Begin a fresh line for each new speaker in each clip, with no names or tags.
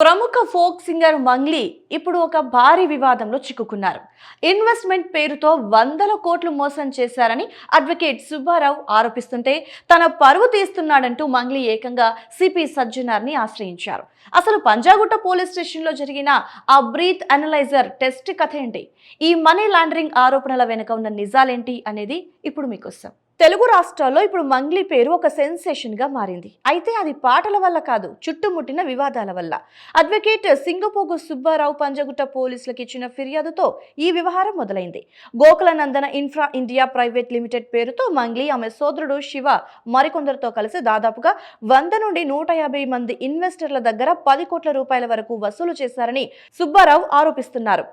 ప్రముఖ folk singer Mangli ఇప్పుడు ఒక భారీ వివాదంలో చిక్కుకున్నారు. ఇన్వెస్ట్మెంట్ పేరుతో వందల కోట్లు మోసం చేశారని అడ్వకేట్ సుబ్బారావు ఆరోపిస్తుంటే తన పరువు తీస్తున్నాడంటూ మంగ్లీ ఏకంగా సిపి సజ్జనార్ని ఆశ్రయించారు. అసలు పంజాగుట్ట పోలీస్ స్టేషన్లో జరిగిన ఆ బ్రీత్ అనలైజర్ టెస్ట్ కథ ఏంటి, ఈ మనీ లాండరింగ్ ఆరోపణల వెనుక ఉన్న నిజాలేంటి అనేది ఇప్పుడు మీకోసం. తెలుగు రాష్ట్రాల్లో ఇప్పుడు మంగ్లీ పేరు ఒక సెన్సేషన్ గా మారింది. అయితే అది పాటల వల్ల కాదు, చుట్టుముట్టిన వివాదాల వల్ల. అడ్వకేట్ సింగపోగు సుబ్బారావు పంజగుట్ట పోలీసులకు ఇచ్చిన ఫిర్యాదుతో ఈ వ్యవహారం మొదలైంది. గోకులనందన ఇన్ఫ్రా ఇండియా ప్రైవేట్ లిమిటెడ్ పేరుతో మంగ్లీ, ఆమె సోదరుడు శివ మరికొందరితో కలిసి దాదాపుగా 100 నుండి 150 మంది ఇన్వెస్టర్ల దగ్గర 10 కోట్ల రూపాయల వరకు వసూలు చేశారని సుబ్బారావు ఆరోపిస్తున్నారు.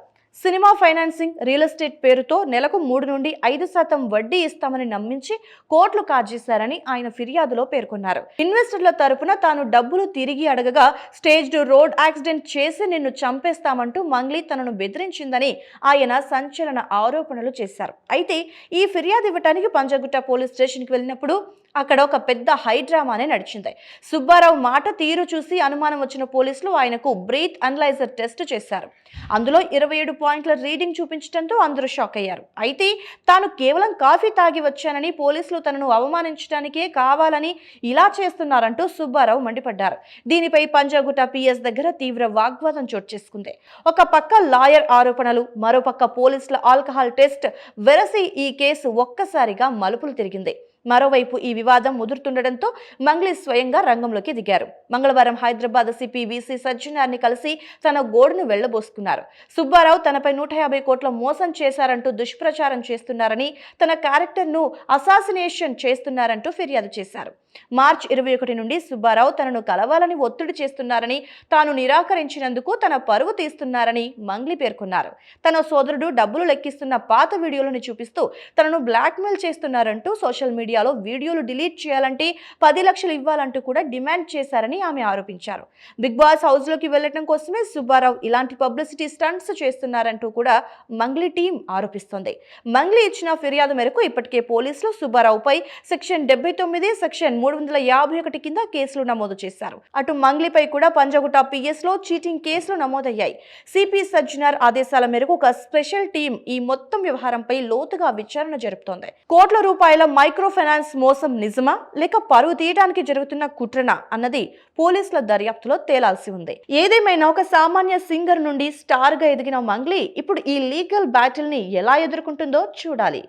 సినిమా ఫైనాన్సింగ్, రియల్ ఎస్టేట్ పేరుతో నెలకు 3 నుండి 5% వడ్డీ ఇస్తామని నమ్మించి కోట్లు కాజేశారని ఆయన ఫిర్యాదులో పేర్కొన్నారు. ఇన్వెస్టర్ల తరపున తాను డబ్బులు తిరిగి అడగగా స్టేజ్డ్ రోడ్ యాక్సిడెంట్ చేసి నిన్ను చంపేస్తామంటూ మంగ్లీ తనను బెదిరించిందని ఆయన సంచలన ఆరోపణలు చేశారు. అయితే ఈ ఫిర్యాదు ఇవ్వడానికి పంజగుట్ట పోలీస్ స్టేషన్కి వెళ్ళినప్పుడు అక్కడ ఒక పెద్ద హైడ్రామానే నడిచింది. సుబ్బారావు మాట తీరు చూసి అనుమానం వచ్చిన పోలీసులు ఆయనకు బ్రీత్ అనలైజర్ టెస్ట్ చేశారు. అందులో 27 పాయింట్ల రీడింగ్ చూపించడంతో అందరూ షాక్ అయ్యారు. అయితే తాను కేవలం కాఫీ తాగి వచ్చానని, పోలీసులు తనను అవమానించడానికే కావాలని ఇలా చేస్తున్నారంటూ సుబ్బారావు మండిపడ్డారు. దీనిపై పంజాగుట్ట పిఎస్ దగ్గర తీవ్ర వాగ్వాదం చోటు చేసుకుంది. ఒక పక్క లాయర్ ఆరోపణలు, మరోపక్క పోలీసుల ఆల్కహాల్ టెస్ట్ వెరసి ఈ కేసు ఒక్కసారిగా మలుపులు తిరిగింది. మరోవైపు ఈ వివాదం ముదురుతుండటంతో మంగ్లీ స్వయంగా రంగంలోకి దిగారు. మంగళవారం హైదరాబాద్ సిపి విసి సజ్జనార్ని కలిసి తన గోడును వెళ్లబోసుకున్నారు. సుబ్బారావు తనపై 150 కోట్ల మోసం చేశారంటూ దుష్ప్రచారం చేస్తున్నారని, తన క్యారెక్టర్ను అసాసినేషన్ చేస్తున్నారంటూ ఫిర్యాదు చేశారు. మార్చి 21 నుండి సుబ్బారావు తనను కలవాలని ఒత్తిడి చేస్తున్నారని, తాను నిరాకరించినందుకు తన పరువు తీస్తున్నారని మంగ్లీ పేర్కొన్నారు. తన సోదరుడు డబ్బులు లెక్కిస్తున్న పాత వీడియోలను చూపిస్తూ తనను బ్లాక్మెయిల్ చేస్తున్నారంటూ సోషల్ మీడియాలో వీడియోలు డిలీట్ చేయాలంటే 10 లక్షలు ఇవ్వాలంటూ కూడా డిమాండ్ చేశారని ఆమె ఆరోపించారు. బిగ్ బాస్ హౌస్ లోకి వెళ్లడం కోసమే సుబ్బారావు ఇలాంటి పబ్లిసిటీ స్టంట్స్ చేస్తున్నారంటూ కూడా మంగ్లీ టీం ఆరోపిస్తోంది. మంగ్లీ ఇచ్చిన ఫిర్యాదు మేరకు ఇప్పటికే పోలీసులు సుబ్బారావుపై సెక్షన్ 79, సెక్షన్ 351 కింద కేసులు నమోదు చేశారు. అటు మంగ్లీపై కూడా పంజగుట్ట పిఎస్ లో చీటింగ్ కేసులు నమోదయ్యాయి. సిపి సజ్జనార్ ఆదేశాల మేరకు ఒక స్పెషల్ టీం ఈ మొత్తం వ్యవహారంపై లోతుగా విచారణ జరుపుతోంది. కోట్ల రూపాయల మైక్రో ఫైనాన్స్ మోసం నిజమా, లేక పరువు తీయడానికి జరుగుతున్న కుట్రనా అన్నది పోలీసుల దర్యాప్తులో తేలాల్సి ఉంది. ఏదేమైనా ఒక సామాన్య సింగర్ నుండి స్టార్ గా ఎదిగిన మంగ్లీ ఇప్పుడు ఈ లీగల్ బ్యాటిల్ ని ఎలా ఎదుర్కొంటుందో చూడాలి.